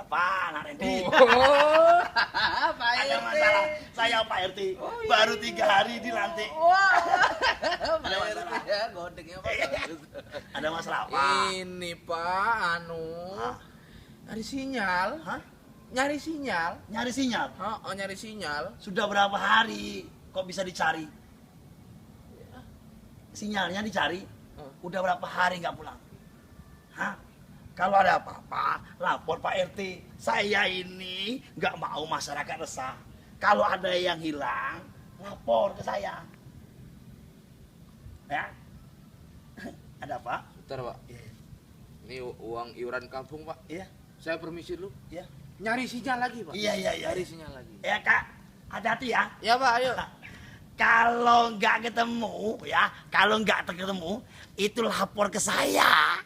apa, Nak Randy? Oh, Pak Ada RT. masalah. Saya Pak RT. Oh, iya. Baru 3 hari dilantik. Wah, Pak Ada RT masalah. ya, godengnya Pak. Ada masalah apa? Ini Pak, Hah? nyari sinyal, Hah? nyari sinyal. Nyari sinyal. Oh, nyari sinyal. Sudah berapa hari kok bisa dicari? Sinyalnya dicari. Udah berapa hari nggak pulang? Hah? Kalau ada apa-apa, lapor Pak RT. Saya ini nggak mau masyarakat resah. Kalau ada yang hilang, lapor ke saya. Ya? Ada apa? Bentar Pak, ini uang iuran kampung Pak. Iya, Saya permisi dulu. iya. Nyari sinyal lagi Pak. Iya, iya, iya. Nyari sinyal lagi. Ya Kak, hati-hati ya. Ya Pak, ayo. Kalau nggak ketemu, ya, kalau nggak ketemu, itu lapor ke saya.